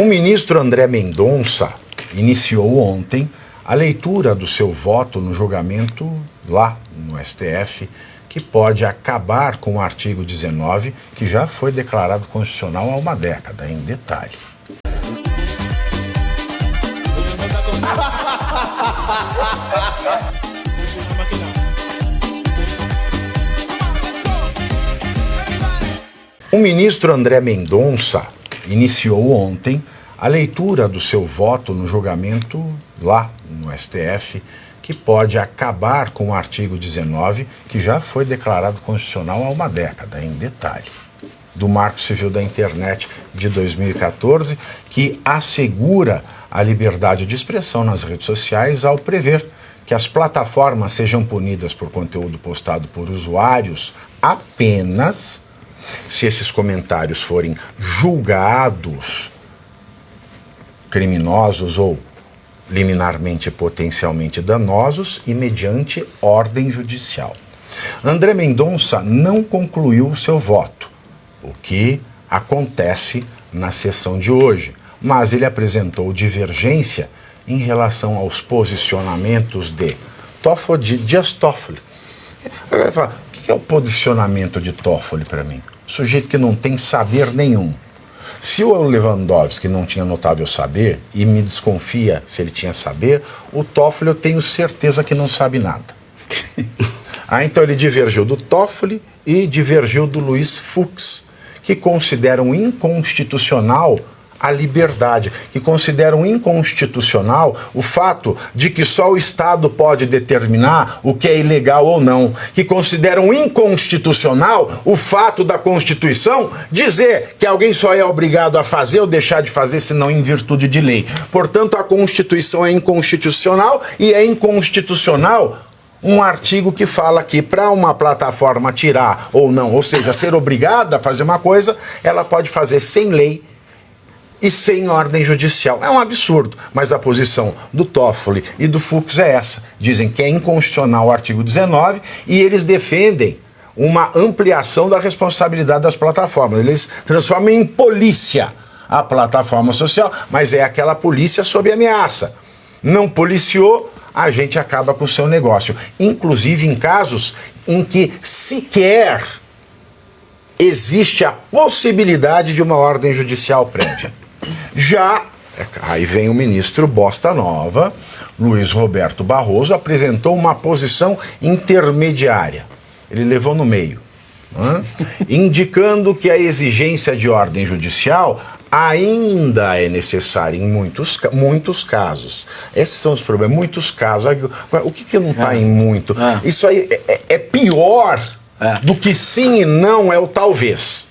O ministro André Mendonça iniciou ontem a leitura do seu voto no julgamento lá no STF, que pode acabar com o artigo 19, que já foi declarado constitucional há uma década, em detalhe. O ministro André Mendonça iniciou ontem a leitura do seu voto no julgamento lá no STF, que pode acabar com o artigo 19, que já foi declarado constitucional há uma década, em detalhe, do Marco Civil da Internet de 2014, que assegura a liberdade de expressão nas redes sociais ao prever que as plataformas sejam punidas por conteúdo postado por usuários apenas se esses comentários forem julgados criminosos ou liminarmente potencialmente danosos e mediante ordem judicial. André Mendonça não concluiu o seu voto, o que acontece na sessão de hoje, mas ele apresentou divergência em relação aos posicionamentos de Dias Toffoli. Agora fala, o que é o posicionamento de Toffoli para mim? Sujeito que não tem saber nenhum. Se o Lewandowski não tinha notável saber, e me desconfia se ele tinha saber, o Toffoli eu tenho certeza que não sabe nada. Então ele divergiu do Toffoli e divergiu do Luiz Fux, que consideram inconstitucional a liberdade, que consideram inconstitucional o fato de que só o Estado pode determinar o que é ilegal ou não, que consideram inconstitucional o fato da Constituição dizer que alguém só é obrigado a fazer ou deixar de fazer senão em virtude de lei. Portanto, a Constituição é inconstitucional e é inconstitucional um artigo que fala que para uma plataforma tirar ou não, ou seja, ser obrigada a fazer uma coisa, ela pode fazer sem lei e sem ordem judicial. É um absurdo, mas a posição do Toffoli e do Fux é essa. Dizem que é inconstitucional o artigo 19 e eles defendem uma ampliação da responsabilidade das plataformas. Eles transformam em polícia a plataforma social, mas é aquela polícia sob ameaça. Não policiou, a gente acaba com o seu negócio. Inclusive em casos em que sequer existe a possibilidade de uma ordem judicial prévia. Já, aí vem o ministro Bosta Nova, Luiz Roberto Barroso, apresentou uma posição intermediária. Ele levou no meio, indicando que a exigência de ordem judicial ainda é necessária em muitos casos. Esses são os problemas, muitos casos. O que não está em muito? Isso aí é pior do que sim e não, é o talvez.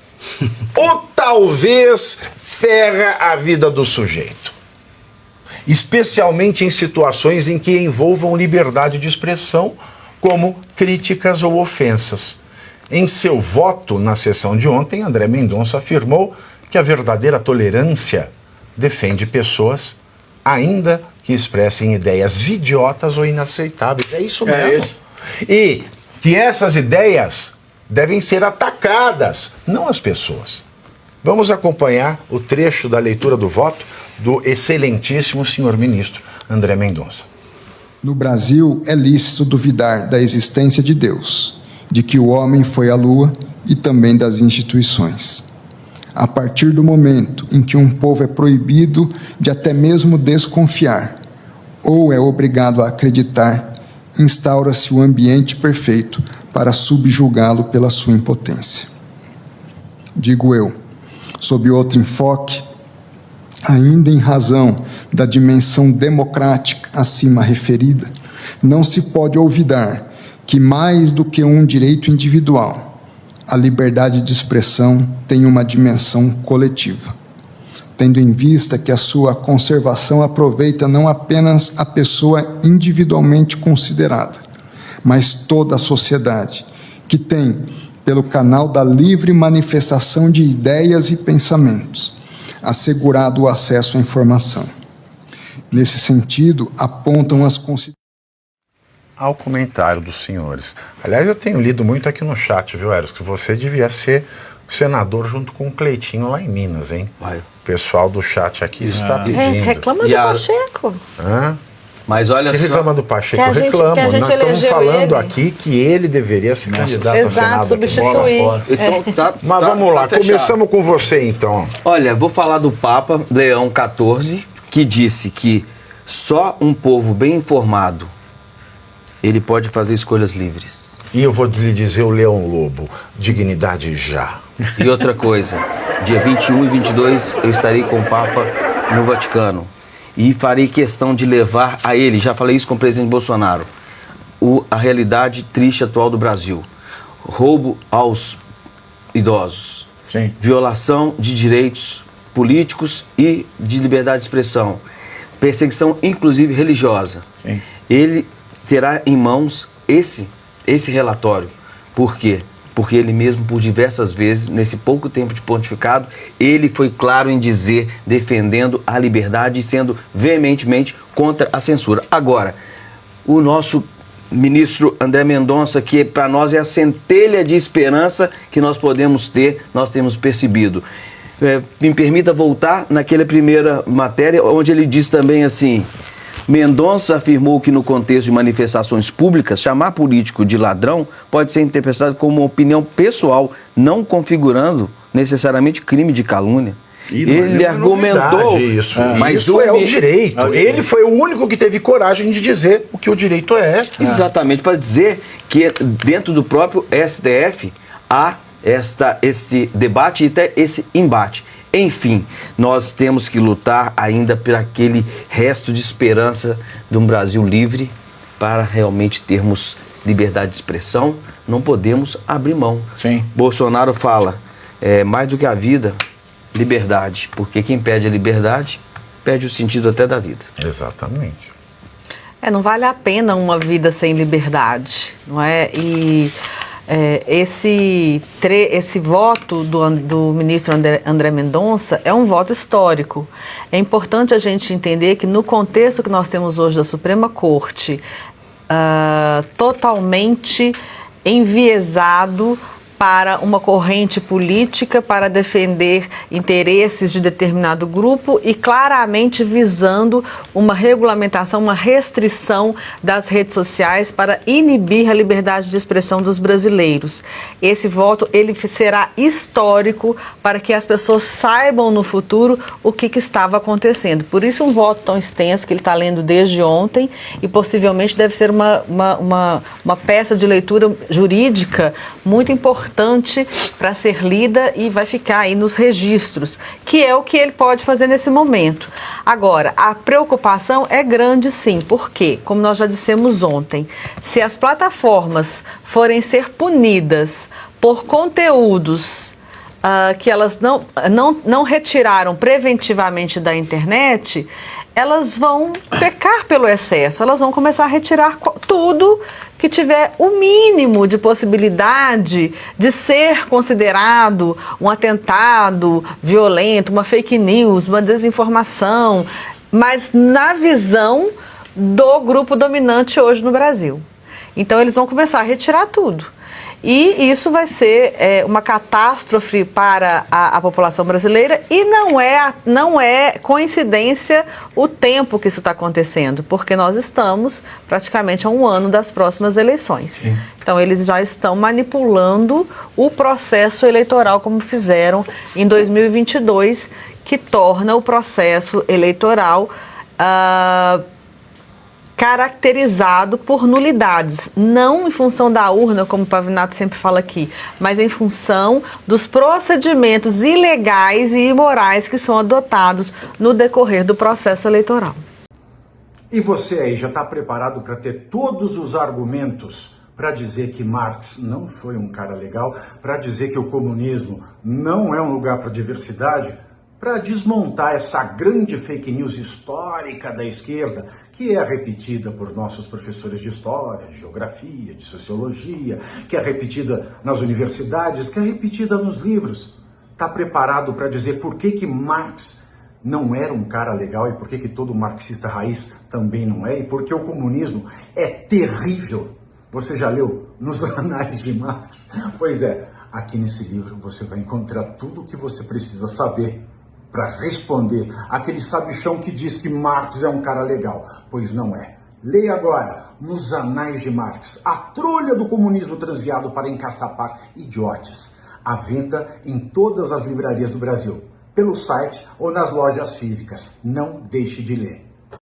O talvez ferra a vida do sujeito, especialmente em situações em que envolvam liberdade de expressão, como críticas ou ofensas. Em seu voto na sessão de ontem, André Mendonça afirmou que a verdadeira tolerância defende pessoas, ainda que expressem ideias idiotas ou inaceitáveis. É isso mesmo. E que essas ideias devem ser atacadas, não as pessoas. Vamos acompanhar o trecho da leitura do voto do excelentíssimo senhor ministro André Mendonça. No Brasil, é lícito duvidar da existência de Deus, de que o homem foi à lua e também das instituições. A partir do momento em que um povo é proibido de até mesmo desconfiar, ou é obrigado a acreditar, instaura-se o ambiente perfeito para subjugá-lo pela sua impotência. Digo eu, sob outro enfoque, ainda em razão da dimensão democrática acima referida, não se pode olvidar que, mais do que um direito individual, a liberdade de expressão tem uma dimensão coletiva, tendo em vista que a sua conservação aproveita não apenas a pessoa individualmente considerada, mas toda a sociedade, que tem, pelo canal da livre manifestação de ideias e pensamentos, assegurado o acesso à informação. Nesse sentido, apontam as considerações. Ao comentário dos senhores. Aliás, eu tenho lido muito aqui no chat, viu, Eros, que você devia ser senador junto com o Cleitinho lá em Minas, hein? pessoal do chat aqui está pedindo. Reclama do Pacheco. Hã? Mas olha Quem só. reclama do Pacheco? Que a gente Nós estamos elegeu falando ele. aqui que ele deveria se candidatar ao Exato, Senado. substituir. Então, Mas vamos lá, fechado. começamos com você então. Olha, vou falar do Papa Leão XIV, que disse que só um povo bem informado ele pode fazer escolhas livres. E eu vou lhe dizer o Leão Lobo, dignidade já. E outra coisa, dia 21 e 22 eu estarei com o Papa no Vaticano e farei questão de levar a ele, já falei isso com o presidente Bolsonaro, a realidade triste atual do Brasil. Roubo aos idosos, Sim. violação de direitos políticos e de liberdade de expressão, perseguição inclusive religiosa. Sim. Ele terá em mãos esse relatório. Por quê? Porque ele mesmo, por diversas vezes, nesse pouco tempo de pontificado, ele foi claro em dizer, defendendo a liberdade e sendo veementemente contra a censura. Agora, o nosso ministro André Mendonça, que para nós é a centelha de esperança que nós podemos ter, nós temos percebido. Me permita voltar naquela primeira matéria, onde ele diz também assim: Mendonça afirmou que no contexto de manifestações públicas, chamar político de ladrão pode ser interpretado como uma opinião pessoal, não configurando necessariamente crime de calúnia. Ele argumentou isso. Mas Isso é o direito. Ele foi o único que teve coragem de dizer o que o direito é. Exatamente, para dizer que dentro do próprio STF há esse debate e até esse embate. Enfim, nós temos que lutar ainda por aquele resto de esperança de um Brasil livre para realmente termos liberdade de expressão. Não podemos abrir mão. Sim. Bolsonaro fala, mais do que a vida, liberdade. Porque quem perde a liberdade, perde o sentido até da vida. Exatamente. Não vale a pena uma vida sem liberdade, não é? E esse voto do ministro André Mendonça é um voto histórico. É importante a gente entender que no contexto que nós temos hoje da Suprema Corte, totalmente enviesado para uma corrente política, para defender interesses de determinado grupo e claramente visando uma regulamentação, uma restrição das redes sociais para inibir a liberdade de expressão dos brasileiros. Esse voto, ele será histórico para que as pessoas saibam no futuro o que estava acontecendo. Por isso um voto tão extenso que ele está lendo desde ontem e possivelmente deve ser uma peça de leitura jurídica muito importante para ser lida e vai ficar aí nos registros, que é o que ele pode fazer nesse momento. Agora, a preocupação é grande sim, porque, como nós já dissemos ontem, se as plataformas forem ser punidas por conteúdos que elas não retiraram preventivamente da internet, elas vão pecar pelo excesso, elas vão começar a retirar tudo que tiver o mínimo de possibilidade de ser considerado um atentado violento, uma fake news, uma desinformação, mas na visão do grupo dominante hoje no Brasil. Então eles vão começar a retirar tudo. E isso vai ser uma catástrofe para a população brasileira e não é coincidência o tempo que isso está acontecendo, porque nós estamos praticamente a um ano das próximas eleições. Sim. Então eles já estão manipulando o processo eleitoral como fizeram em 2022, que torna o processo eleitoral caracterizado por nulidades, não em função da urna, como o Pavinato sempre fala aqui, mas em função dos procedimentos ilegais e imorais que são adotados no decorrer do processo eleitoral. E você aí já está preparado para ter todos os argumentos para dizer que Marx não foi um cara legal, para dizer que o comunismo não é um lugar para diversidade, para desmontar essa grande fake news histórica da esquerda, que é repetida por nossos professores de história, de geografia, de sociologia, que é repetida nas universidades, que é repetida nos livros. Está preparado para dizer por que Marx não era um cara legal e por que todo marxista raiz também não é, e por que o comunismo é terrível? Você já leu nos anais de Marx? Pois é, aqui nesse livro você vai encontrar tudo o que você precisa saber para responder aquele sabichão que diz que Marx é um cara legal, pois não é. Leia agora, nos Anais de Marx, a trolha do comunismo transviado para encaçapar idiotas. À venda em todas as livrarias do Brasil, pelo site ou nas lojas físicas. Não deixe de ler.